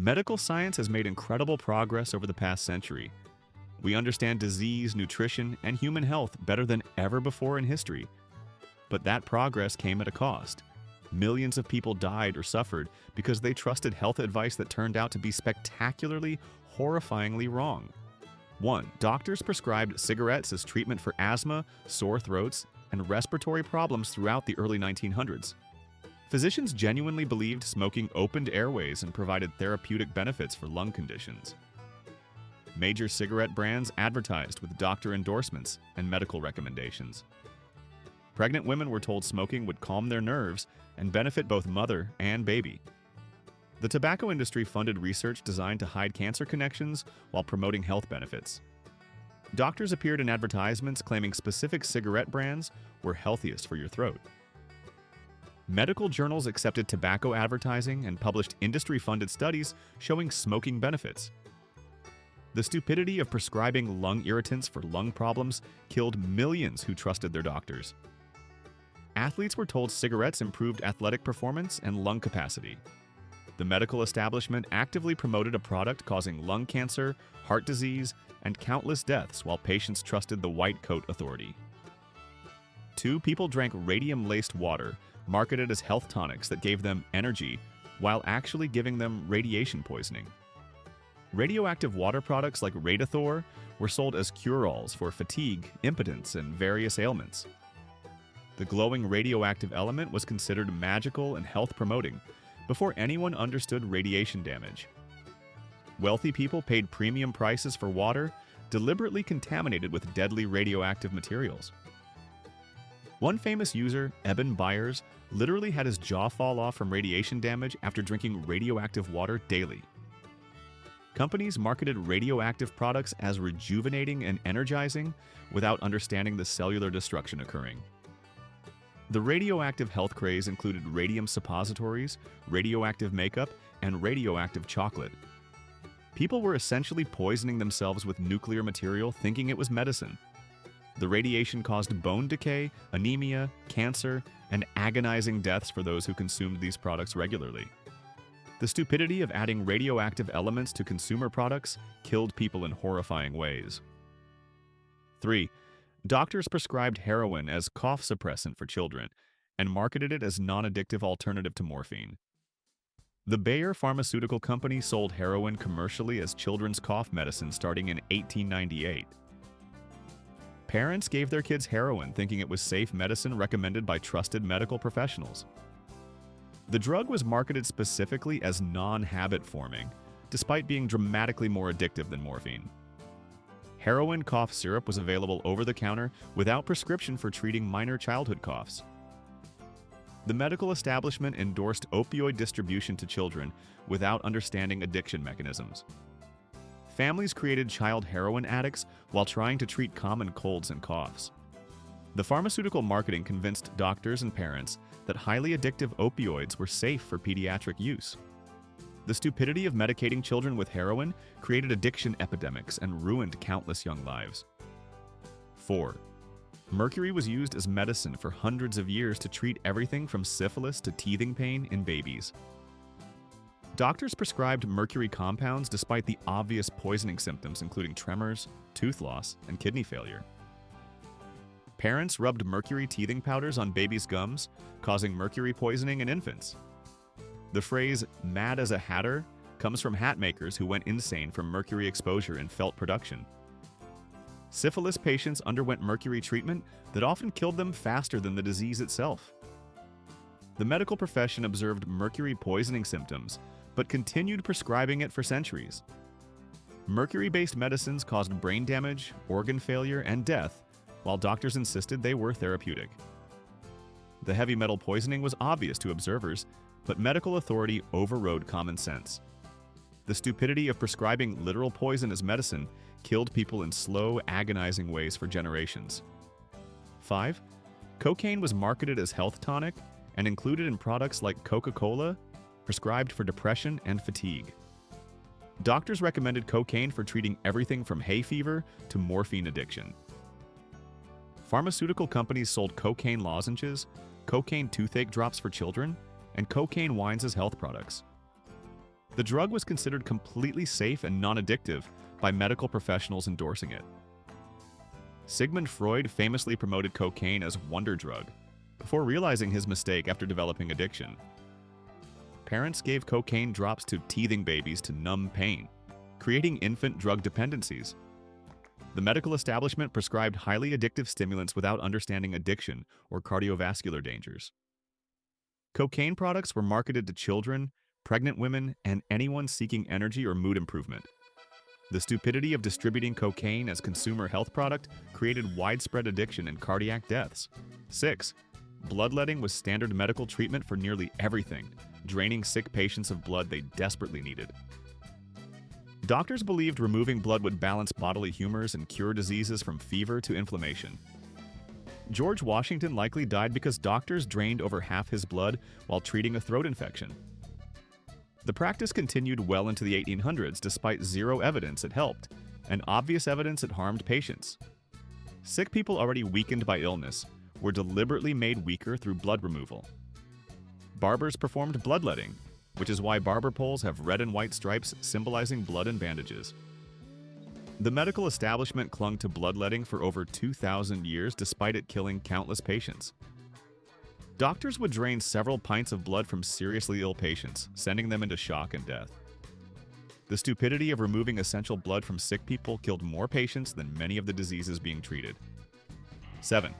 Medical science has made incredible progress over the past century. We understand disease, nutrition, and human health better than ever before in history. But that progress came at a cost. Millions of people died or suffered because they trusted health advice that turned out to be spectacularly, horrifyingly wrong. 1. Doctors prescribed cigarettes as treatment for asthma, sore throats, and respiratory problems throughout the early 1900s. Physicians genuinely believed smoking opened airways and provided therapeutic benefits for lung conditions. Major cigarette brands advertised with doctor endorsements and medical recommendations. Pregnant women were told smoking would calm their nerves and benefit both mother and baby. The tobacco industry funded research designed to hide cancer connections while promoting health benefits. Doctors appeared in advertisements claiming specific cigarette brands were healthiest for your throat. Medical journals accepted tobacco advertising and published industry-funded studies showing smoking benefits. The stupidity of prescribing lung irritants for lung problems killed millions who trusted their doctors. Athletes were told cigarettes improved athletic performance and lung capacity. The medical establishment actively promoted a product causing lung cancer, heart disease, and countless deaths while patients trusted the white coat authority. 2. People drank radium-laced water, marketed as health tonics that gave them energy, while actually giving them radiation poisoning. Radioactive water products like Radithor were sold as cure-alls for fatigue, impotence, and various ailments. The glowing radioactive element was considered magical and health-promoting before anyone understood radiation damage. Wealthy people paid premium prices for water deliberately contaminated with deadly radioactive materials. One famous user, Eben Byers, literally had his jaw fall off from radiation damage after drinking radioactive water daily. Companies marketed radioactive products as rejuvenating and energizing without understanding the cellular destruction occurring. The radioactive health craze included radium suppositories, radioactive makeup, and radioactive chocolate. People were essentially poisoning themselves with nuclear material thinking it was medicine. The radiation caused bone decay, anemia, cancer, and agonizing deaths for those who consumed these products regularly. The stupidity of adding radioactive elements to consumer products killed people in horrifying ways. 3. Doctors prescribed heroin as cough suppressant for children and marketed it as non-addictive alternative to morphine. The Bayer Pharmaceutical Company sold heroin commercially as children's cough medicine starting in 1898. Parents gave their kids heroin thinking it was safe medicine recommended by trusted medical professionals. The drug was marketed specifically as non-habit forming, despite being dramatically more addictive than morphine. Heroin cough syrup was available over the counter without prescription for treating minor childhood coughs. The medical establishment endorsed opioid distribution to children without understanding addiction mechanisms. Families created child heroin addicts while trying to treat common colds and coughs. The pharmaceutical marketing convinced doctors and parents that highly addictive opioids were safe for pediatric use. The stupidity of medicating children with heroin created addiction epidemics and ruined countless young lives. 4. Mercury was used as medicine for hundreds of years to treat everything from syphilis to teething pain in babies. Doctors prescribed mercury compounds despite the obvious poisoning symptoms including tremors, tooth loss, and kidney failure. Parents rubbed mercury teething powders on babies' gums, causing mercury poisoning in infants. The phrase, "mad as a hatter," comes from hat makers who went insane from mercury exposure in felt production. Syphilis patients underwent mercury treatment that often killed them faster than the disease itself. The medical profession observed mercury poisoning symptoms, but continued prescribing it for centuries. Mercury-based medicines caused brain damage, organ failure, and death, while doctors insisted they were therapeutic. The heavy metal poisoning was obvious to observers, but medical authority overrode common sense. The stupidity of prescribing literal poison as medicine killed people in slow, agonizing ways for generations. 5. Cocaine was marketed as health tonic and included in products like Coca-Cola, prescribed for depression and fatigue. Doctors recommended cocaine for treating everything from hay fever to morphine addiction. Pharmaceutical companies sold cocaine lozenges, cocaine toothache drops for children, and cocaine wines as health products. The drug was considered completely safe and non-addictive by medical professionals endorsing it. Sigmund Freud famously promoted cocaine as wonder drug, before realizing his mistake after developing addiction. Parents gave cocaine drops to teething babies to numb pain, creating infant drug dependencies. The medical establishment prescribed highly addictive stimulants without understanding addiction or cardiovascular dangers. Cocaine products were marketed to children, pregnant women, and anyone seeking energy or mood improvement. The stupidity of distributing cocaine as consumer health product created widespread addiction and cardiac deaths. 6. Bloodletting was standard medical treatment for nearly everything, draining sick patients of blood they desperately needed. Doctors believed removing blood would balance bodily humors and cure diseases from fever to inflammation. George Washington likely died because doctors drained over half his blood while treating a throat infection. The practice continued well into the 1800s despite zero evidence it helped, and obvious evidence it harmed patients. Sick people already weakened by illness were deliberately made weaker through blood removal. Barbers performed bloodletting, which is why barber poles have red and white stripes symbolizing blood and bandages. The medical establishment clung to bloodletting for over 2,000 years despite it killing countless patients. Doctors would drain several pints of blood from seriously ill patients, sending them into shock and death. The stupidity of removing essential blood from sick people killed more patients than many of the diseases being treated. 7.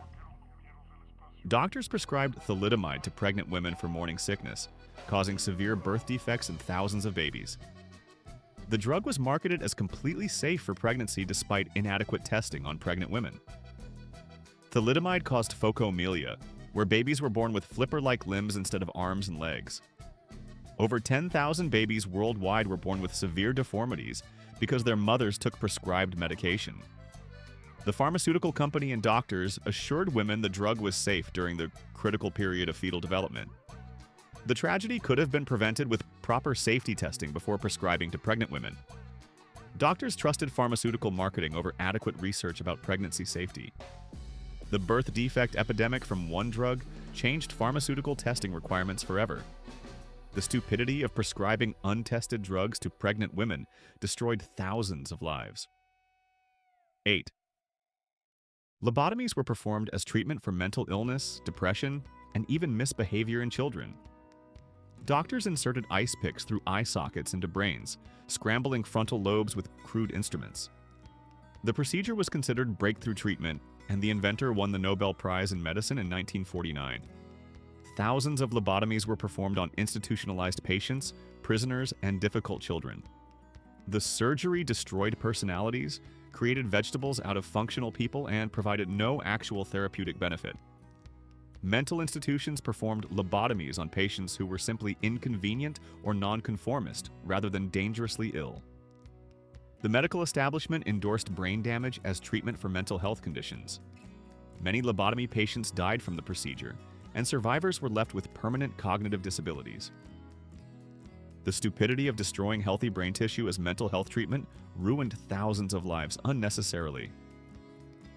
Doctors prescribed thalidomide to pregnant women for morning sickness, causing severe birth defects in thousands of babies. The drug was marketed as completely safe for pregnancy despite inadequate testing on pregnant women. Thalidomide caused phocomelia, where babies were born with flipper-like limbs instead of arms and legs. Over 10,000 babies worldwide were born with severe deformities because their mothers took prescribed medication. The pharmaceutical company and doctors assured women the drug was safe during the critical period of fetal development. The tragedy could have been prevented with proper safety testing before prescribing to pregnant women. Doctors trusted pharmaceutical marketing over adequate research about pregnancy safety. The birth defect epidemic from one drug changed pharmaceutical testing requirements forever. The stupidity of prescribing untested drugs to pregnant women destroyed thousands of lives. 8. Lobotomies were performed as treatment for mental illness, depression, and even misbehavior in children. Doctors inserted ice picks through eye sockets into brains, scrambling frontal lobes with crude instruments. The procedure was considered breakthrough treatment, and the inventor won the Nobel Prize in Medicine in 1949. Thousands of lobotomies were performed on institutionalized patients, prisoners, and difficult children. The surgery destroyed personalities, created vegetables out of functional people, and provided no actual therapeutic benefit. Mental institutions performed lobotomies on patients who were simply inconvenient or nonconformist rather than dangerously ill. The medical establishment endorsed brain damage as treatment for mental health conditions. Many lobotomy patients died from the procedure, and survivors were left with permanent cognitive disabilities. The stupidity of destroying healthy brain tissue as mental health treatment ruined thousands of lives unnecessarily.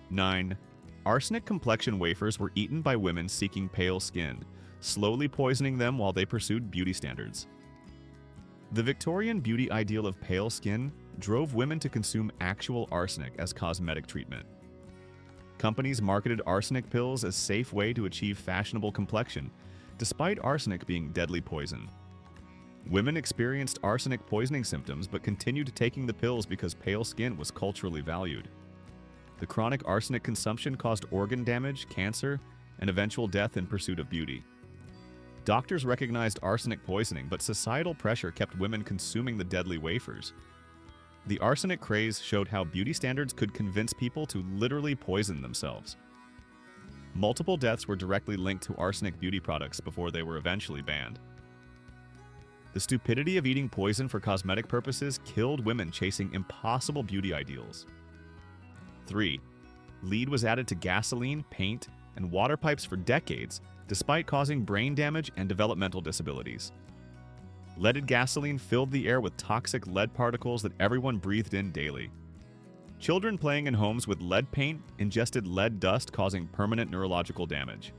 9. Arsenic complexion wafers were eaten by women seeking pale skin, slowly poisoning them while they pursued beauty standards. The Victorian beauty ideal of pale skin drove women to consume actual arsenic as cosmetic treatment. Companies marketed arsenic pills as a safe way to achieve fashionable complexion, despite arsenic being deadly poison. Women experienced arsenic poisoning symptoms but continued taking the pills because pale skin was culturally valued. The chronic arsenic consumption caused organ damage, cancer, and eventual death in pursuit of beauty. Doctors recognized arsenic poisoning, but societal pressure kept women consuming the deadly wafers. The arsenic craze showed how beauty standards could convince people to literally poison themselves. Multiple deaths were directly linked to arsenic beauty products before they were eventually banned. The stupidity of eating poison for cosmetic purposes killed women chasing impossible beauty ideals. 3. Lead was added to gasoline, paint, and water pipes for decades, despite causing brain damage and developmental disabilities. Leaded gasoline filled the air with toxic lead particles that everyone breathed in daily. Children playing in homes with lead paint ingested lead dust, causing permanent neurological damage.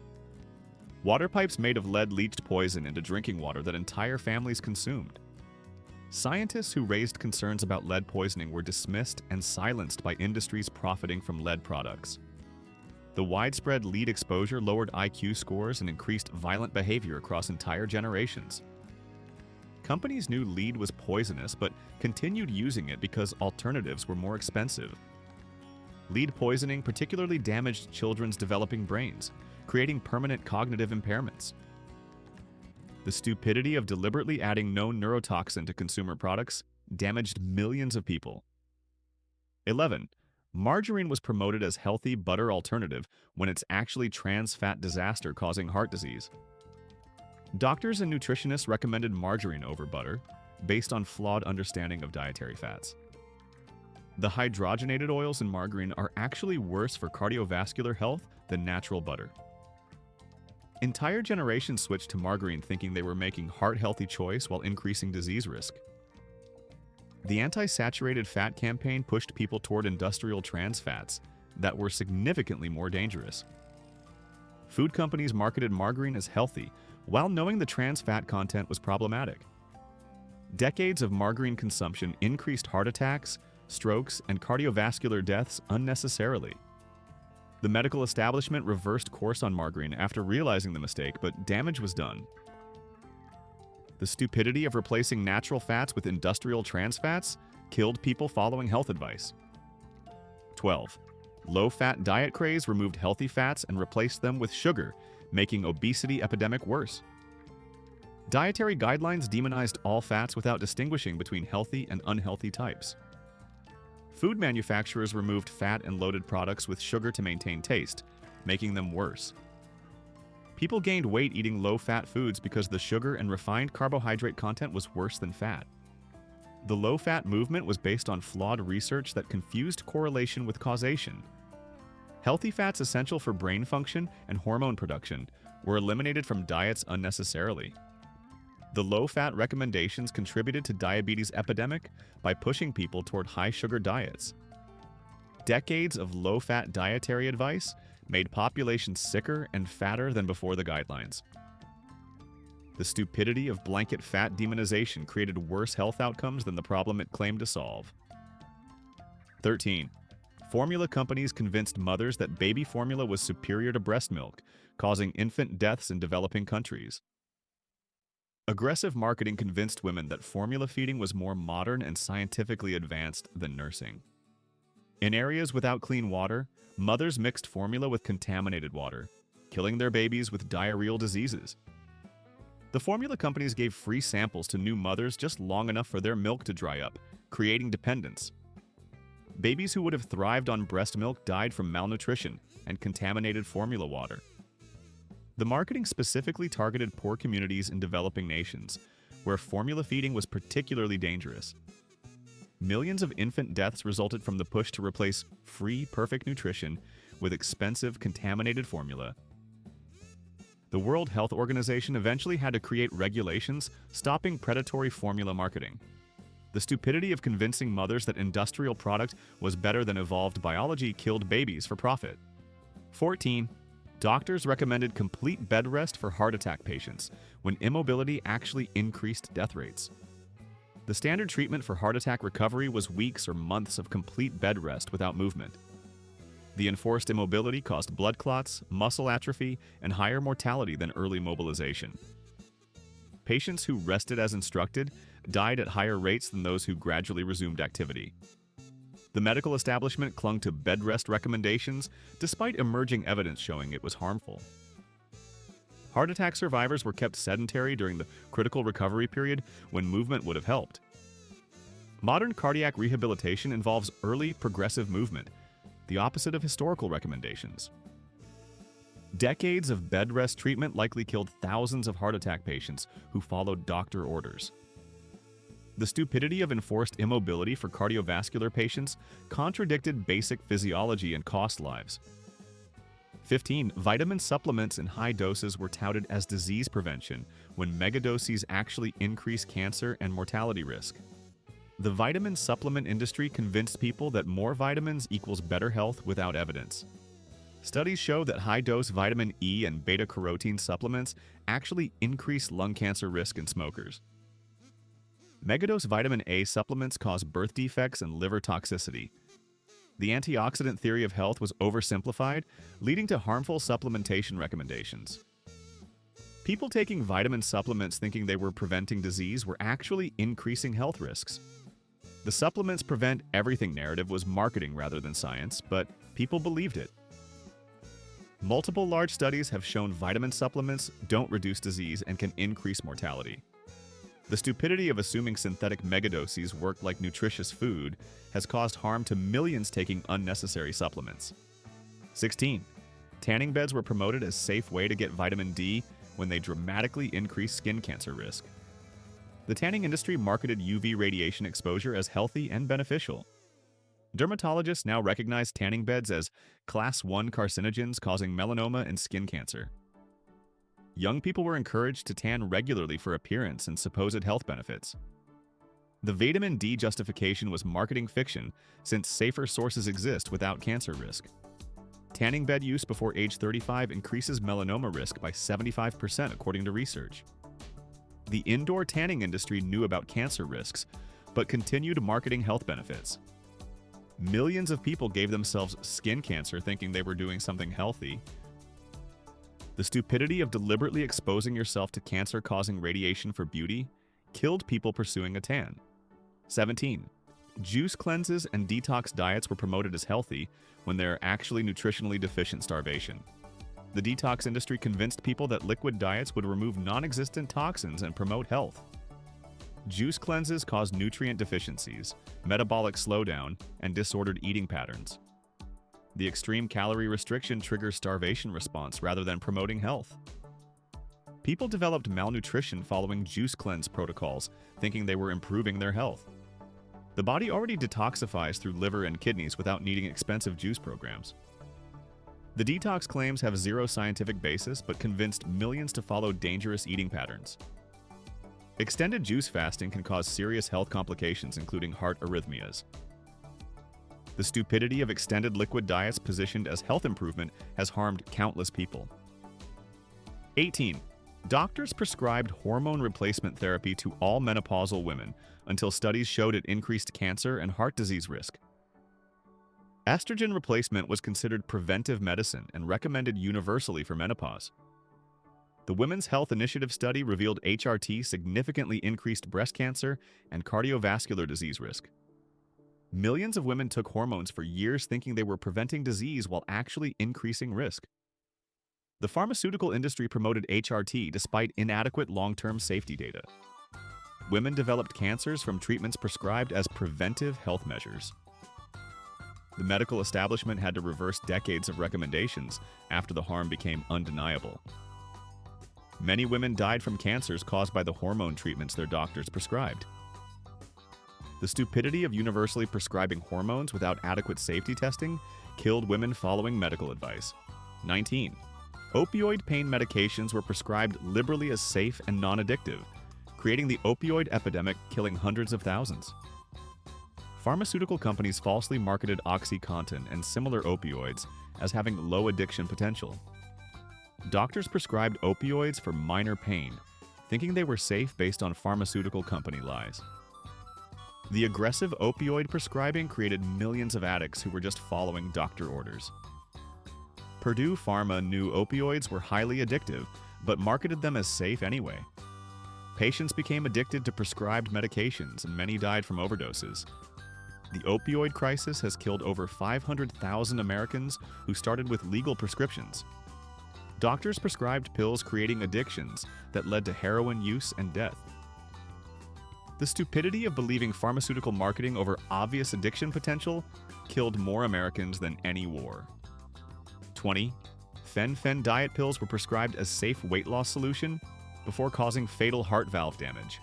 Water pipes made of lead leached poison into drinking water that entire families consumed. Scientists who raised concerns about lead poisoning were dismissed and silenced by industries profiting from lead products. The widespread lead exposure lowered IQ scores and increased violent behavior across entire generations. Companies knew lead was poisonous but continued using it because alternatives were more expensive. Lead poisoning particularly damaged children's developing brains, creating permanent cognitive impairments. The stupidity of deliberately adding known neurotoxin to consumer products damaged millions of people. 11. Margarine was promoted as healthy butter alternative when it's actually trans fat disaster causing heart disease. Doctors and nutritionists recommended margarine over butter based on flawed understanding of dietary fats. The hydrogenated oils in margarine are actually worse for cardiovascular health than natural butter. Entire generations switched to margarine thinking they were making heart-healthy choice while increasing disease risk. The anti-saturated fat campaign pushed people toward industrial trans fats that were significantly more dangerous. Food companies marketed margarine as healthy while knowing the trans fat content was problematic. Decades of margarine consumption increased heart attacks, strokes, and cardiovascular deaths unnecessarily. The medical establishment reversed course on margarine after realizing the mistake, but damage was done. The stupidity of replacing natural fats with industrial trans fats killed people following health advice. 12. Low-fat diet craze removed healthy fats and replaced them with sugar, making obesity epidemic worse. Dietary guidelines demonized all fats without distinguishing between healthy and unhealthy types. Food manufacturers removed fat and loaded products with sugar to maintain taste, making them worse. People gained weight eating low-fat foods because the sugar and refined carbohydrate content was worse than fat. The low-fat movement was based on flawed research that confused correlation with causation. Healthy fats essential for brain function and hormone production were eliminated from diets unnecessarily. The low-fat recommendations contributed to diabetes epidemic by pushing people toward high-sugar diets. Decades of low-fat dietary advice made populations sicker and fatter than before the guidelines. The stupidity of blanket fat demonization created worse health outcomes than the problem it claimed to solve. 13. Formula companies convinced mothers that baby formula was superior to breast milk, causing infant deaths in developing countries. Aggressive marketing convinced women that formula feeding was more modern and scientifically advanced than nursing. In areas without clean water, mothers mixed formula with contaminated water, killing their babies with diarrheal diseases. The formula companies gave free samples to new mothers just long enough for their milk to dry up, creating dependence. Babies who would have thrived on breast milk died from malnutrition and contaminated formula water. The marketing specifically targeted poor communities in developing nations, where formula feeding was particularly dangerous. Millions of infant deaths resulted from the push to replace free, perfect nutrition with expensive, contaminated formula. The World Health Organization eventually had to create regulations stopping predatory formula marketing. The stupidity of convincing mothers that industrial product was better than evolved biology killed babies for profit. 14. Doctors recommended complete bed rest for heart attack patients, when immobility actually increased death rates. The standard treatment for heart attack recovery was weeks or months of complete bed rest without movement. The enforced immobility caused blood clots, muscle atrophy, and higher mortality than early mobilization. Patients who rested as instructed died at higher rates than those who gradually resumed activity. The medical establishment clung to bed rest recommendations despite emerging evidence showing it was harmful. Heart attack survivors were kept sedentary during the critical recovery period when movement would have helped. Modern cardiac rehabilitation involves early progressive movement, the opposite of historical recommendations. Decades of bed rest treatment likely killed thousands of heart attack patients who followed doctor orders. The stupidity of enforced immobility for cardiovascular patients contradicted basic physiology and cost lives. 15. Vitamin supplements in high doses were touted as disease prevention when megadoses actually increase cancer and mortality risk. The vitamin supplement industry convinced people that more vitamins equals better health without evidence. Studies show that high-dose vitamin E and beta-carotene supplements actually increase lung cancer risk in smokers. Megadose vitamin A supplements cause birth defects and liver toxicity. The antioxidant theory of health was oversimplified, leading to harmful supplementation recommendations. People taking vitamin supplements thinking they were preventing disease were actually increasing health risks. The supplements prevent everything narrative was marketing rather than science, but people believed it. Multiple large studies have shown vitamin supplements don't reduce disease and can increase mortality. The stupidity of assuming synthetic megadoses work like nutritious food has caused harm to millions taking unnecessary supplements. 16. Tanning beds were promoted as a safe way to get vitamin D when they dramatically increase skin cancer risk. The tanning industry marketed UV radiation exposure as healthy and beneficial. Dermatologists now recognize tanning beds as Class 1 carcinogens causing melanoma and skin cancer. Young people were encouraged to tan regularly for appearance and supposed health benefits. The vitamin D justification was marketing fiction since safer sources exist without cancer risk. Tanning bed use before age 35 increases melanoma risk by 75% according to research. The indoor tanning industry knew about cancer risks, but continued marketing health benefits. Millions of people gave themselves skin cancer thinking they were doing something healthy. The stupidity of deliberately exposing yourself to cancer-causing radiation for beauty killed people pursuing a tan. 17. Juice cleanses and detox diets were promoted as healthy when they're actually nutritionally deficient starvation. The detox industry convinced people that liquid diets would remove non-existent toxins and promote health. Juice cleanses cause nutrient deficiencies, metabolic slowdown, and disordered eating patterns. The extreme calorie restriction triggers starvation response rather than promoting health. People developed malnutrition following juice cleanse protocols, thinking they were improving their health. The body already detoxifies through liver and kidneys without needing expensive juice programs. The detox claims have zero scientific basis but convinced millions to follow dangerous eating patterns. Extended juice fasting can cause serious health complications, including heart arrhythmias. The stupidity of extended liquid diets positioned as health improvement has harmed countless people. 18. Doctors prescribed hormone replacement therapy to all menopausal women until studies showed it increased cancer and heart disease risk. Estrogen replacement was considered preventive medicine and recommended universally for menopause. The Women's Health Initiative study revealed HRT significantly increased breast cancer and cardiovascular disease risk. Millions of women took hormones for years thinking they were preventing disease while actually increasing risk. The pharmaceutical industry promoted HRT despite inadequate long-term safety data. Women developed cancers from treatments prescribed as preventive health measures. The medical establishment had to reverse decades of recommendations after the harm became undeniable. Many women died from cancers caused by the hormone treatments their doctors prescribed. The stupidity of universally prescribing hormones without adequate safety testing killed women following medical advice. 19. Opioid pain medications were prescribed liberally as safe and non-addictive, creating the opioid epidemic, killing hundreds of thousands. Pharmaceutical companies falsely marketed OxyContin and similar opioids as having low addiction potential. Doctors prescribed opioids for minor pain, thinking they were safe based on pharmaceutical company lies. The aggressive opioid prescribing created millions of addicts who were just following doctor orders. Purdue Pharma knew opioids were highly addictive, but marketed them as safe anyway. Patients became addicted to prescribed medications, and many died from overdoses. The opioid crisis has killed over 500,000 Americans who started with legal prescriptions. Doctors prescribed pills creating addictions that led to heroin use and death. The stupidity of believing pharmaceutical marketing over obvious addiction potential killed more Americans than any war. 20. Fen-phen diet pills were prescribed as safe weight loss solution before causing fatal heart valve damage.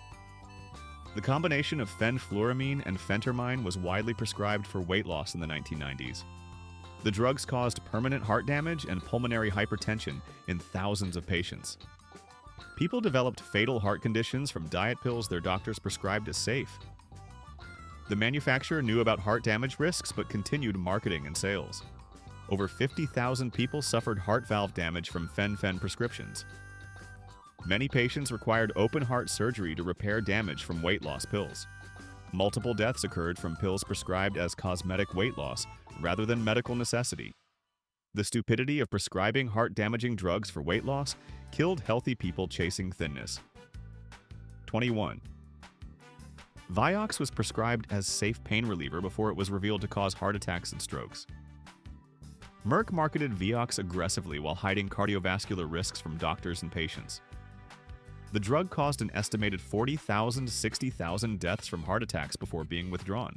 The combination of fenfluramine and phentermine was widely prescribed for weight loss in the 1990s. The drugs caused permanent heart damage and pulmonary hypertension in thousands of patients. People developed fatal heart conditions from diet pills their doctors prescribed as safe. The manufacturer knew about heart damage risks but continued marketing and sales. Over 50,000 people suffered heart valve damage from fen-phen prescriptions. Many patients required open-heart surgery to repair damage from weight loss pills. Multiple deaths occurred from pills prescribed as cosmetic weight loss rather than medical necessity. The stupidity of prescribing heart-damaging drugs for weight loss killed healthy people chasing thinness. 21. Vioxx was prescribed as safe pain reliever before it was revealed to cause heart attacks and strokes. Merck marketed Vioxx aggressively while hiding cardiovascular risks from doctors and patients. The drug caused an estimated 40,000 to 60,000 deaths from heart attacks before being withdrawn.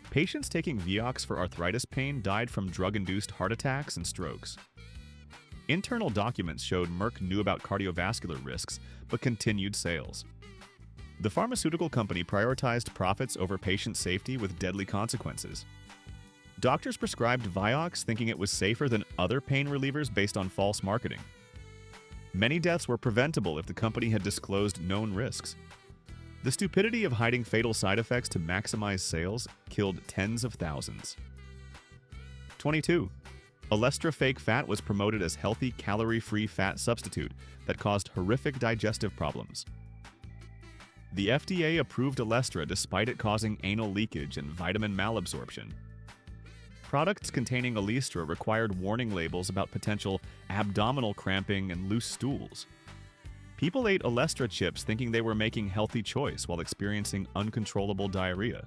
Patients taking Vioxx for arthritis pain died from drug-induced heart attacks and strokes. Internal documents showed Merck knew about cardiovascular risks but continued sales. The pharmaceutical company prioritized profits over patient safety with deadly consequences. Doctors prescribed Vioxx thinking it was safer than other pain relievers based on false marketing. Many deaths were preventable if the company had disclosed known risks. The stupidity of hiding fatal side effects to maximize sales killed tens of thousands. 22. Olestra fake fat was promoted as healthy, calorie-free fat substitute that caused horrific digestive problems. The FDA approved Olestra despite it causing anal leakage and vitamin malabsorption. Products containing Olestra required warning labels about potential abdominal cramping and loose stools. People ate Olestra chips thinking they were making healthy choice while experiencing uncontrollable diarrhea.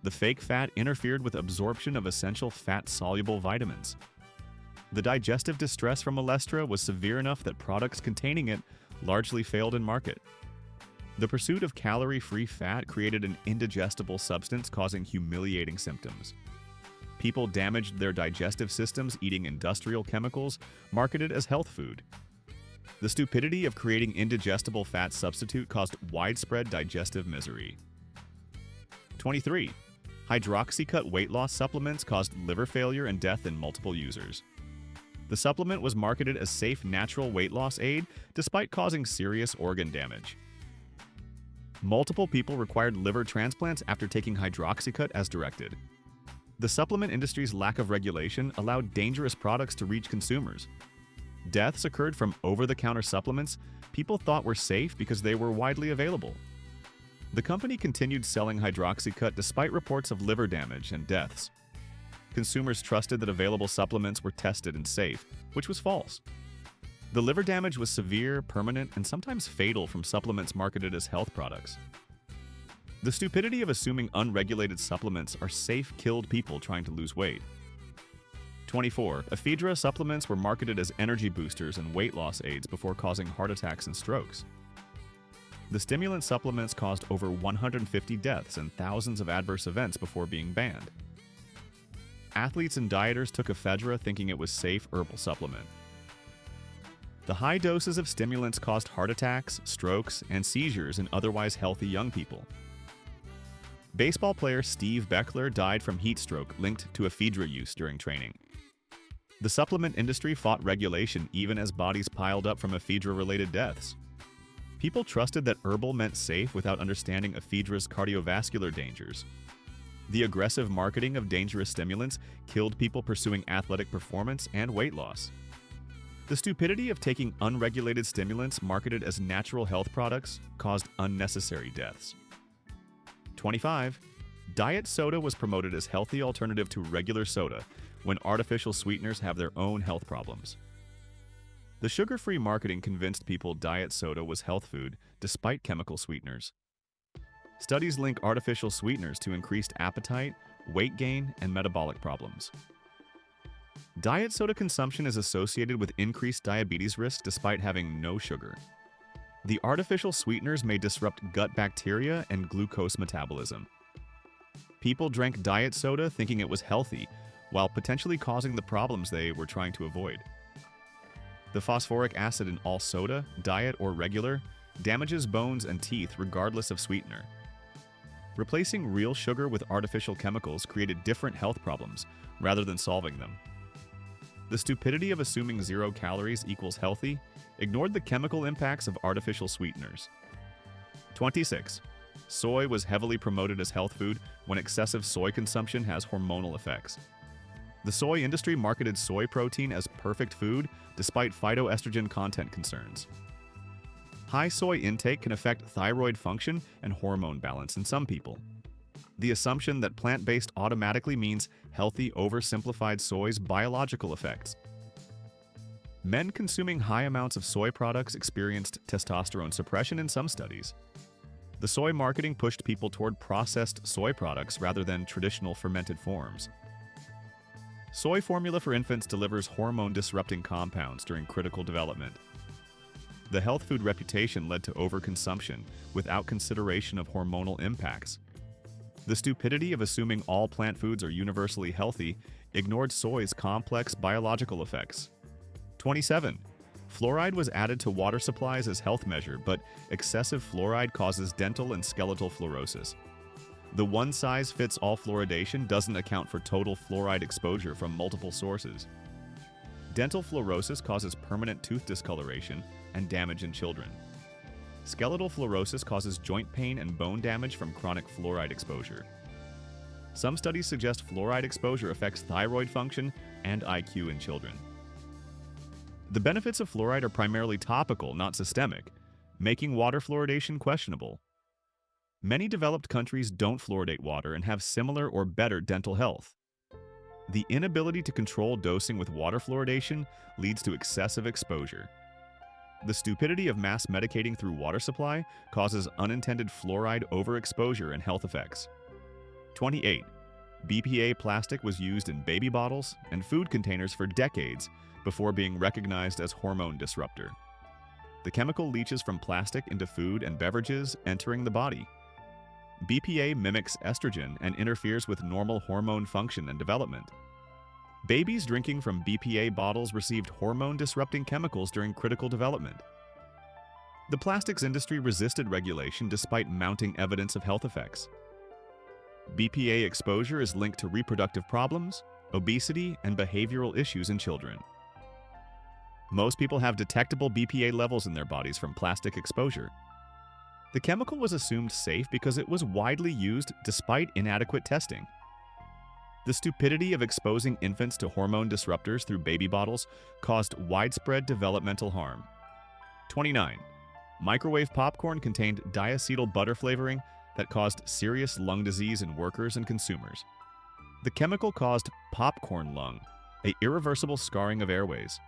The fake fat interfered with absorption of essential fat-soluble vitamins. The digestive distress from Olestra was severe enough that products containing it largely failed in market. The pursuit of calorie-free fat created an indigestible substance causing humiliating symptoms. People damaged their digestive systems eating industrial chemicals marketed as health food. The stupidity of creating indigestible fat substitute caused widespread digestive misery. 23. Hydroxycut weight loss supplements caused liver failure and death in multiple users. The supplement was marketed as safe natural weight loss aid despite causing serious organ damage. Multiple people required liver transplants after taking Hydroxycut as directed. The supplement industry's lack of regulation allowed dangerous products to reach consumers. Deaths occurred from over-the-counter supplements people thought were safe because they were widely available. The company continued selling Hydroxycut despite reports of liver damage and deaths. Consumers trusted that available supplements were tested and safe, which was false. The liver damage was severe, permanent, and sometimes fatal from supplements marketed as health products. The stupidity of assuming unregulated supplements are safe killed people trying to lose weight. 24. Ephedra supplements were marketed as energy boosters and weight loss aids before causing heart attacks and strokes. The stimulant supplements caused over 150 deaths and thousands of adverse events before being banned. Athletes and dieters took ephedra thinking it was safe herbal supplement. The high doses of stimulants caused heart attacks, strokes, and seizures in otherwise healthy young people. Baseball player Steve Beckler died from heat stroke linked to ephedra use during training. The supplement industry fought regulation even as bodies piled up from ephedra-related deaths. People trusted that herbal meant safe without understanding ephedra's cardiovascular dangers. The aggressive marketing of dangerous stimulants killed people pursuing athletic performance and weight loss. The stupidity of taking unregulated stimulants marketed as natural health products caused unnecessary deaths. 25. Diet soda was promoted as healthy alternative to regular soda when artificial sweeteners have their own health problems. The sugar-free marketing convinced people diet soda was health food despite chemical sweeteners. Studies link artificial sweeteners to increased appetite, weight gain, and metabolic problems. Diet soda consumption is associated with increased diabetes risk despite having no sugar. The artificial sweeteners may disrupt gut bacteria and glucose metabolism. People drank diet soda thinking it was healthy, while potentially causing the problems they were trying to avoid. The phosphoric acid in all soda, diet or regular, damages bones and teeth regardless of sweetener. Replacing real sugar with artificial chemicals created different health problems, rather than solving them. The stupidity of assuming 0 calories equals healthy ignored the chemical impacts of artificial sweeteners. 26. Soy was heavily promoted as health food when excessive soy consumption has hormonal effects. The soy industry marketed soy protein as perfect food despite phytoestrogen content concerns. High soy intake can affect thyroid function and hormone balance in some people. The assumption that plant-based automatically means healthy oversimplified soy's biological effects. Men consuming high amounts of soy products experienced testosterone suppression in some studies. The soy marketing pushed people toward processed soy products rather than traditional fermented forms. Soy formula for infants delivers hormone-disrupting compounds during critical development. The health food reputation led to overconsumption without consideration of hormonal impacts. The stupidity of assuming all plant foods are universally healthy ignored soy's complex biological effects. 27. Fluoride was added to water supplies as health measure, but excessive fluoride causes dental and skeletal fluorosis. The one-size-fits-all fluoridation doesn't account for total fluoride exposure from multiple sources. Dental fluorosis causes permanent tooth discoloration and damage in children. Skeletal fluorosis causes joint pain and bone damage from chronic fluoride exposure. Some studies suggest fluoride exposure affects thyroid function and IQ in children. The benefits of fluoride are primarily topical, not systemic, making water fluoridation questionable. Many developed countries don't fluoridate water and have similar or better dental health. The inability to control dosing with water fluoridation leads to excessive exposure. The stupidity of mass medicating through water supply causes unintended fluoride overexposure and health effects. 28. BPA plastic was used in baby bottles and food containers for decades before being recognized as hormone disruptor. The chemical leaches from plastic into food and beverages entering the body. BPA mimics estrogen and interferes with normal hormone function and development. Babies drinking from BPA bottles received hormone-disrupting chemicals during critical development. The plastics industry resisted regulation despite mounting evidence of health effects. BPA exposure is linked to reproductive problems, obesity, and behavioral issues in children. Most people have detectable BPA levels in their bodies from plastic exposure. The chemical was assumed safe because it was widely used despite inadequate testing. The stupidity of exposing infants to hormone disruptors through baby bottles caused widespread developmental harm. 29. Microwave popcorn contained diacetyl butter flavoring that caused serious lung disease in workers and consumers. The chemical caused popcorn lung, an irreversible scarring of airways.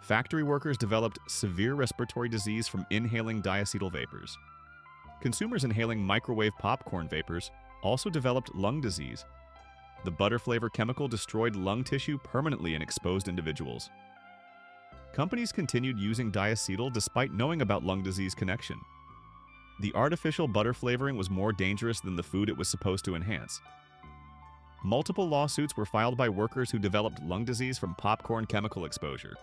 Factory workers developed severe respiratory disease from inhaling diacetyl vapors. Consumers inhaling microwave popcorn vapors also developed lung disease. The butter flavor chemical destroyed lung tissue permanently in exposed individuals. Companies continued using diacetyl despite knowing about lung disease connection. The artificial butter flavoring was more dangerous than the food it was supposed to enhance. Multiple lawsuits were filed by workers who developed lung disease from popcorn chemical exposure.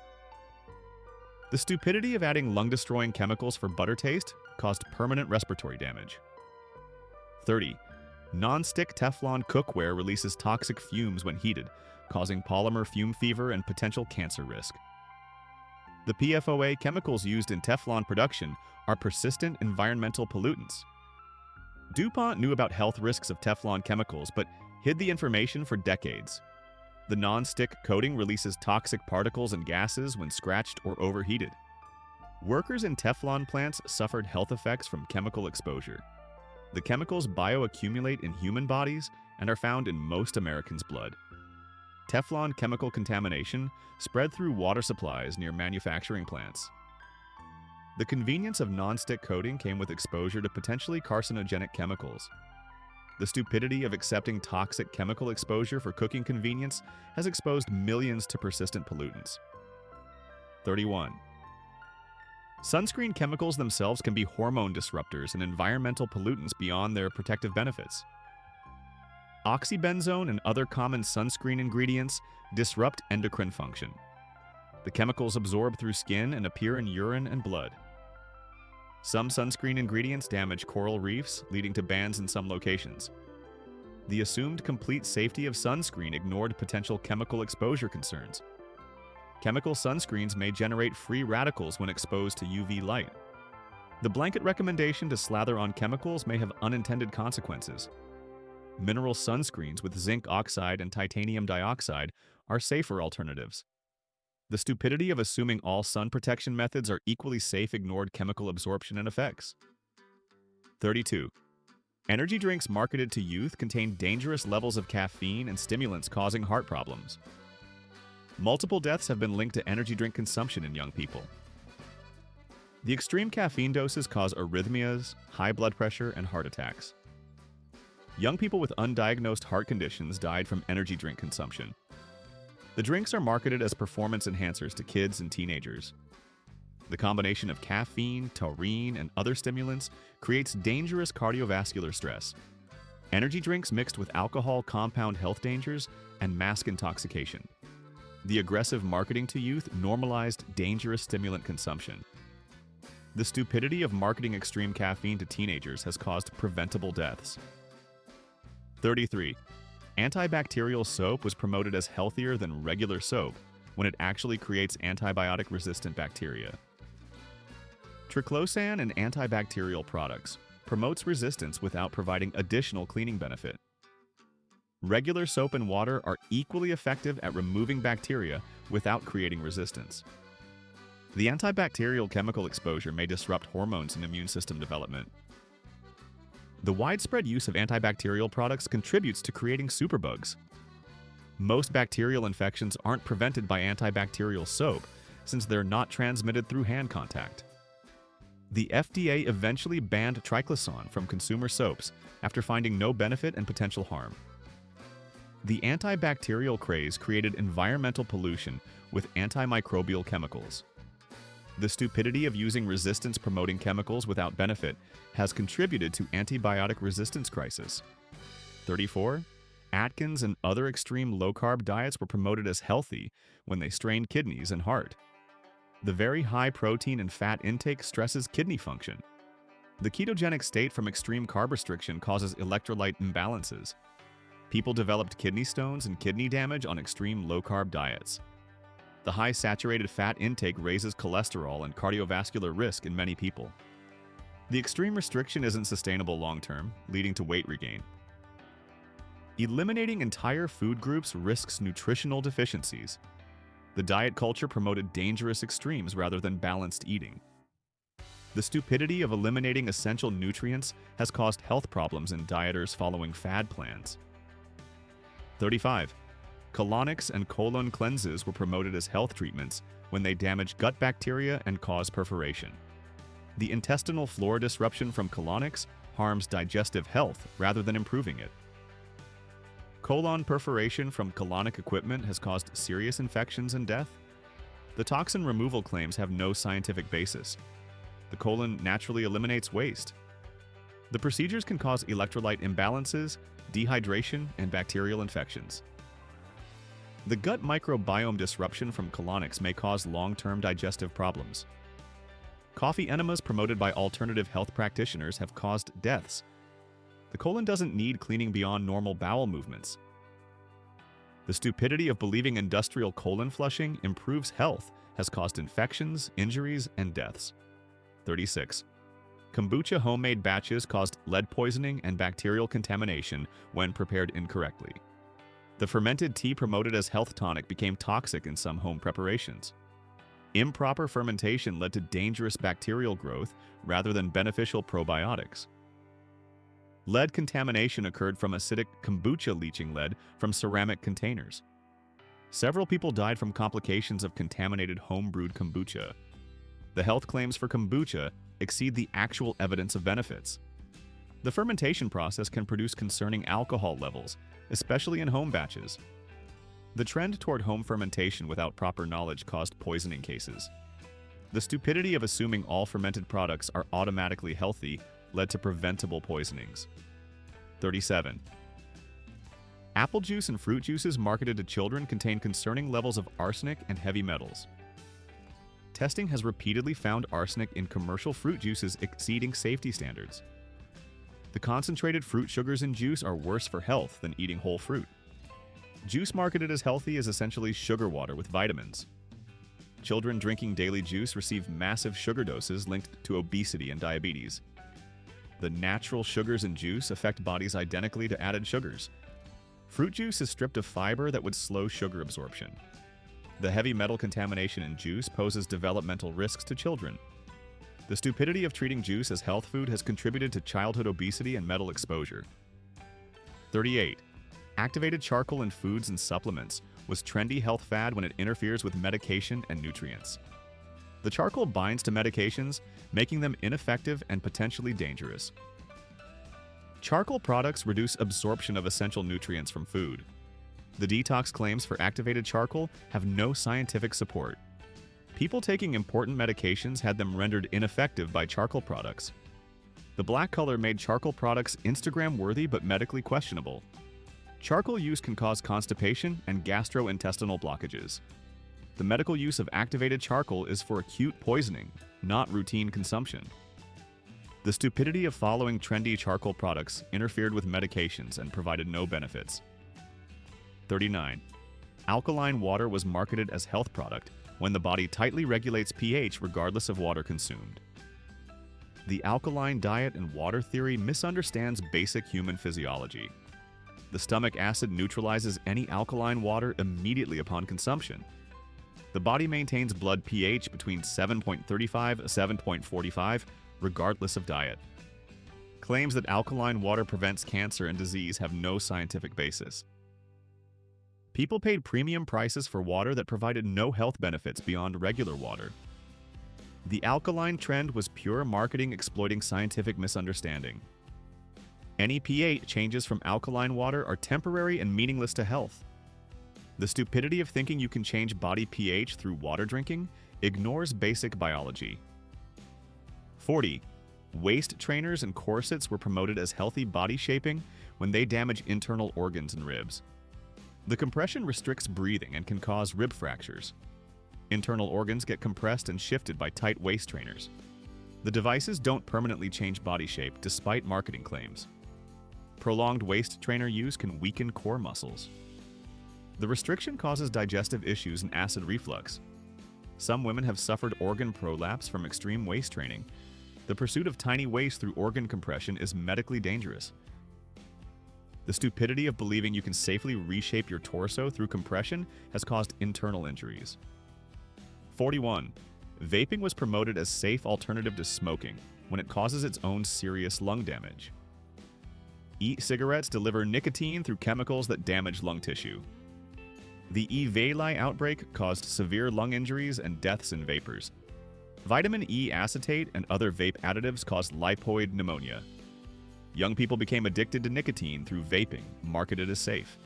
The stupidity of adding lung-destroying chemicals for butter taste caused permanent respiratory damage. 30. Non-stick Teflon cookware releases toxic fumes when heated, causing polymer fume fever and potential cancer risk. The PFOA chemicals used in Teflon production are persistent environmental pollutants. DuPont knew about health risks of Teflon chemicals but hid the information for decades. The non-stick coating releases toxic particles and gases when scratched or overheated. Workers in Teflon plants suffered health effects from chemical exposure. The chemicals bioaccumulate in human bodies and are found in most Americans' blood. Teflon chemical contamination spread through water supplies near manufacturing plants. The convenience of non-stick coating came with exposure to potentially carcinogenic chemicals. The stupidity of accepting toxic chemical exposure for cooking convenience has exposed millions to persistent pollutants. 31. Sunscreen chemicals themselves can be hormone disruptors and environmental pollutants beyond their protective benefits. Oxybenzone and other common sunscreen ingredients disrupt endocrine function. The chemicals absorb through skin and appear in urine and blood. Some sunscreen ingredients damage coral reefs, leading to bans in some locations. The assumed complete safety of sunscreen ignored potential chemical exposure concerns. Chemical sunscreens may generate free radicals when exposed to UV light. The blanket recommendation to slather on chemicals may have unintended consequences. Mineral sunscreens with zinc oxide and titanium dioxide are safer alternatives. The stupidity of assuming all sun protection methods are equally safe ignored chemical absorption and effects. 32. Energy drinks marketed to youth contain dangerous levels of caffeine and stimulants causing heart problems. Multiple deaths have been linked to energy drink consumption in young people. The extreme caffeine doses cause arrhythmias, high blood pressure, and heart attacks. Young people with undiagnosed heart conditions died from energy drink consumption. The drinks are marketed as performance enhancers to kids and teenagers. The combination of caffeine, taurine, and other stimulants creates dangerous cardiovascular stress. Energy drinks mixed with alcohol compound health dangers and mask intoxication. The aggressive marketing to youth normalized dangerous stimulant consumption. The stupidity of marketing extreme caffeine to teenagers has caused preventable deaths. 33. Antibacterial soap was promoted as healthier than regular soap when it actually creates antibiotic-resistant bacteria. Triclosan and antibacterial products promotes resistance without providing additional cleaning benefit. Regular soap and water are equally effective at removing bacteria without creating resistance. The antibacterial chemical exposure may disrupt hormones and immune system development. The widespread use of antibacterial products contributes to creating superbugs. Most bacterial infections aren't prevented by antibacterial soap since they're not transmitted through hand contact. The FDA eventually banned triclosan from consumer soaps after finding no benefit and potential harm. The antibacterial craze created environmental pollution with antimicrobial chemicals. The stupidity of using resistance-promoting chemicals without benefit has contributed to antibiotic resistance crisis. 34. Atkins and other extreme low-carb diets were promoted as healthy when they strained kidneys and heart. The very high protein and fat intake stresses kidney function. The ketogenic state from extreme carb restriction causes electrolyte imbalances. People developed kidney stones and kidney damage on extreme low-carb diets. The high saturated fat intake raises cholesterol and cardiovascular risk in many people. The extreme restriction isn't sustainable long-term, leading to weight regain. Eliminating entire food groups risks nutritional deficiencies. The diet culture promoted dangerous extremes rather than balanced eating. The stupidity of eliminating essential nutrients has caused health problems in dieters following fad plans. 35. Colonics and colon cleanses were promoted as health treatments when they damage gut bacteria and cause perforation. The intestinal flora disruption from colonics harms digestive health rather than improving it. Colon perforation from colonic equipment has caused serious infections and death. The toxin removal claims have no scientific basis. The colon naturally eliminates waste. The procedures can cause electrolyte imbalances, dehydration, and bacterial infections. The gut microbiome disruption from colonics may cause long-term digestive problems. Coffee enemas promoted by alternative health practitioners have caused deaths. The colon doesn't need cleaning beyond normal bowel movements. The stupidity of believing industrial colon flushing improves health has caused infections, injuries, and deaths. 36. Kombucha homemade batches caused lead poisoning and bacterial contamination when prepared incorrectly. The fermented tea promoted as health tonic became toxic in some home preparations. Improper fermentation led to dangerous bacterial growth rather than beneficial probiotics. Lead contamination occurred from acidic kombucha leaching lead from ceramic containers. Several people died from complications of contaminated home-brewed kombucha. The health claims for kombucha exceed the actual evidence of benefits. The fermentation process can produce concerning alcohol levels, especially in home batches. The trend toward home fermentation without proper knowledge caused poisoning cases. The stupidity of assuming all fermented products are automatically healthy led to preventable poisonings. 37. Apple juice and fruit juices marketed to children contain concerning levels of arsenic and heavy metals. Testing has repeatedly found arsenic in commercial fruit juices exceeding safety standards. The concentrated fruit sugars in juice are worse for health than eating whole fruit. Juice marketed as healthy is essentially sugar water with vitamins. Children drinking daily juice receive massive sugar doses linked to obesity and diabetes. The natural sugars in juice affect bodies identically to added sugars. Fruit juice is stripped of fiber that would slow sugar absorption. The heavy metal contamination in juice poses developmental risks to children. The stupidity of treating juice as health food has contributed to childhood obesity and metal exposure. 38. Activated charcoal in foods and supplements was trendy health fad when it interferes with medication and nutrients. The charcoal binds to medications, making them ineffective and potentially dangerous. Charcoal products reduce absorption of essential nutrients from food. The detox claims for activated charcoal have no scientific support. People taking important medications had them rendered ineffective by charcoal products. The black color made charcoal products Instagram-worthy but medically questionable. Charcoal use can cause constipation and gastrointestinal blockages. The medical use of activated charcoal is for acute poisoning, not routine consumption. The stupidity of following trendy charcoal products interfered with medications and provided no benefits. 39. Alkaline water was marketed as health product when the body tightly regulates pH regardless of water consumed. The alkaline diet and water theory misunderstands basic human physiology. The stomach acid neutralizes any alkaline water immediately upon consumption. The body maintains blood pH between 7.35 and 7.45 regardless of diet. Claims that alkaline water prevents cancer and disease have no scientific basis. People paid premium prices for water that provided no health benefits beyond regular water. The alkaline trend was pure marketing exploiting scientific misunderstanding. Any pH changes from alkaline water are temporary and meaningless to health. The stupidity of thinking you can change body pH through water drinking ignores basic biology. 40. Waist trainers and corsets were promoted as healthy body shaping when they damage internal organs and ribs. The compression restricts breathing and can cause rib fractures. Internal organs get compressed and shifted by tight waist trainers. The devices don't permanently change body shape despite marketing claims. Prolonged waist trainer use can weaken core muscles. The restriction causes digestive issues and acid reflux. Some women have suffered organ prolapse from extreme waist training. The pursuit of tiny waist through organ compression is medically dangerous. The stupidity of believing you can safely reshape your torso through compression has caused internal injuries. 41. Vaping was promoted as safe alternative to smoking when it causes its own serious lung damage. E-cigarettes deliver nicotine through chemicals that damage lung tissue. The E-Vali outbreak caused severe lung injuries and deaths in vapors. Vitamin E acetate and other vape additives caused lipoid pneumonia. Young people became addicted to nicotine through vaping, marketed as safe.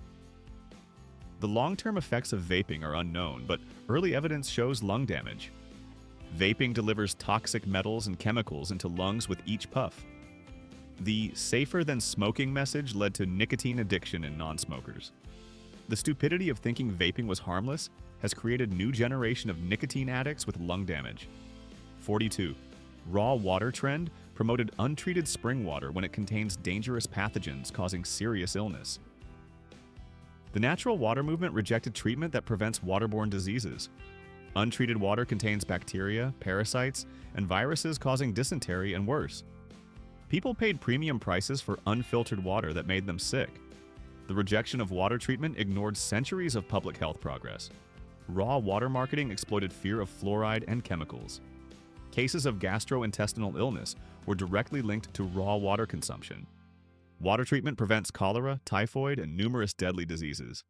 The long-term effects of vaping are unknown, but early evidence shows lung damage. Vaping delivers toxic metals and chemicals into lungs with each puff. The safer than smoking message led to nicotine addiction in non-smokers. The stupidity of thinking vaping was harmless has created a new generation of nicotine addicts with lung damage. 42. Raw water trend promoted untreated spring water when it contains dangerous pathogens causing serious illness. The natural water movement rejected treatment that prevents waterborne diseases. Untreated water contains bacteria, parasites, and viruses causing dysentery and worse. People paid premium prices for unfiltered water that made them sick. The rejection of water treatment ignored centuries of public health progress. Raw water marketing exploited fear of fluoride and chemicals. Cases of gastrointestinal illness were directly linked to raw water consumption. Water treatment prevents cholera, typhoid, and numerous deadly diseases.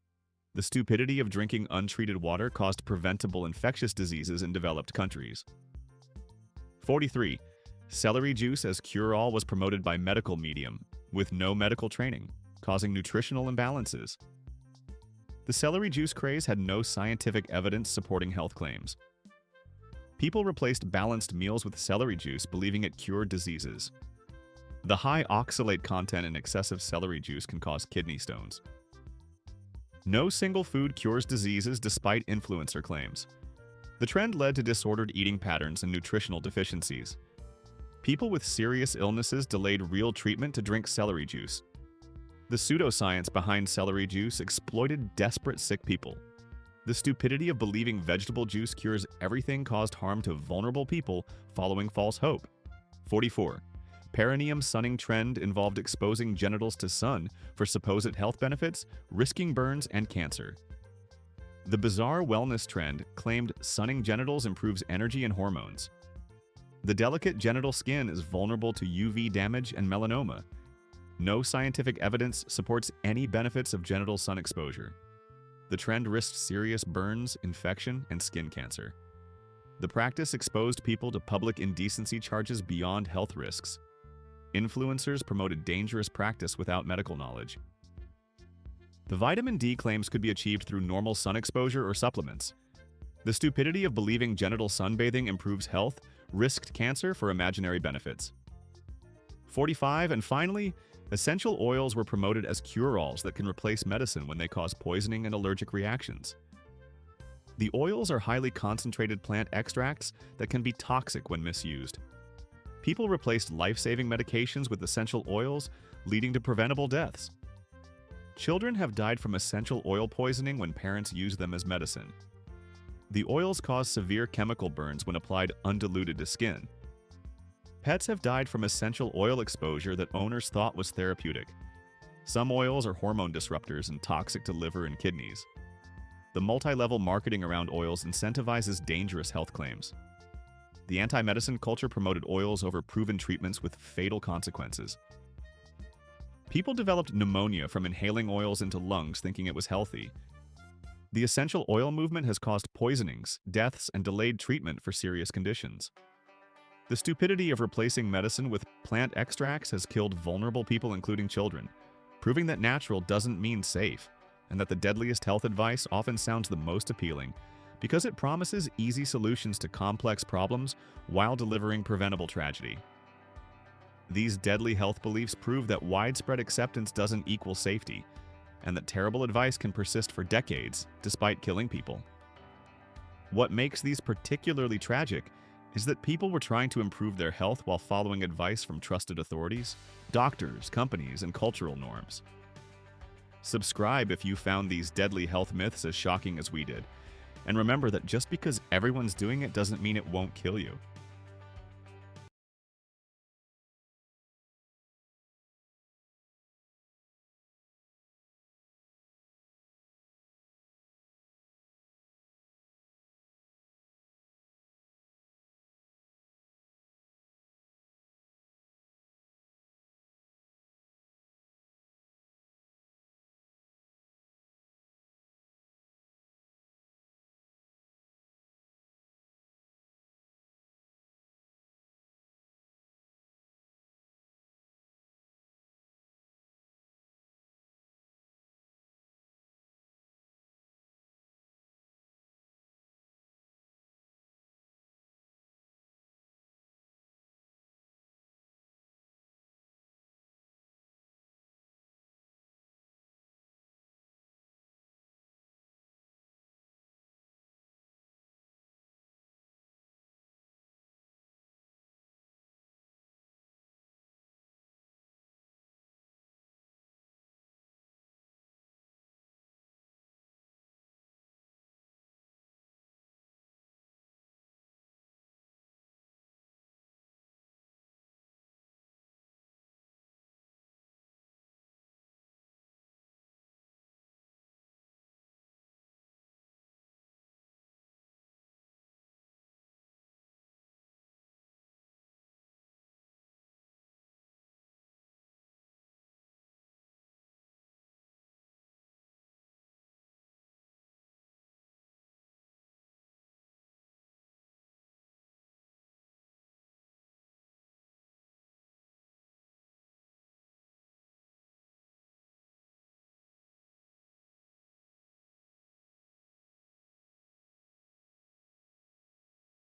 The stupidity of drinking untreated water caused preventable infectious diseases in developed countries. 43. Celery juice as cure-all was promoted by medical medium, with no medical training, causing nutritional imbalances. The celery juice craze had no scientific evidence supporting health claims. People replaced balanced meals with celery juice, believing it cured diseases. The high oxalate content in excessive celery juice can cause kidney stones. No single food cures diseases despite influencer claims. The trend led to disordered eating patterns and nutritional deficiencies. People with serious illnesses delayed real treatment to drink celery juice. The pseudoscience behind celery juice exploited desperate sick people. The stupidity of believing vegetable juice cures everything caused harm to vulnerable people following false hope. 44. Perineum sunning trend involved exposing genitals to sun for supposed health benefits, risking burns and cancer. The bizarre wellness trend claimed sunning genitals improves energy and hormones. The delicate genital skin is vulnerable to UV damage and melanoma. No scientific evidence supports any benefits of genital sun exposure. The trend risked serious burns, infection, and skin cancer. The practice exposed people to public indecency charges beyond health risks. Influencers promoted dangerous practice without medical knowledge. The vitamin D claims could be achieved through normal sun exposure or supplements. The stupidity of believing genital sunbathing improves health risked cancer for imaginary benefits. 45, and finally, essential oils were promoted as cure-alls that can replace medicine when they cause poisoning and allergic reactions. The oils are highly concentrated plant extracts that can be toxic when misused. People replaced life-saving medications with essential oils, leading to preventable deaths. Children have died from essential oil poisoning when parents use them as medicine. The oils cause severe chemical burns when applied undiluted to skin. Pets have died from essential oil exposure that owners thought was therapeutic. Some oils are hormone disruptors and toxic to liver and kidneys. The multi-level marketing around oils incentivizes dangerous health claims. The anti-medicine culture promoted oils over proven treatments with fatal consequences. People developed pneumonia from inhaling oils into lungs thinking it was healthy. The essential oil movement has caused poisonings, deaths, and delayed treatment for serious conditions. The stupidity of replacing medicine with plant extracts has killed vulnerable people, including children, proving that natural doesn't mean safe, and that the deadliest health advice often sounds the most appealing because it promises easy solutions to complex problems while delivering preventable tragedy. These deadly health beliefs prove that widespread acceptance doesn't equal safety, and that terrible advice can persist for decades despite killing people. What makes these particularly tragic is that people were trying to improve their health while following advice from trusted authorities, doctors, companies, and cultural norms. Subscribe if you found these deadly health myths as shocking as we did. And remember that just because everyone's doing it doesn't mean it won't kill you.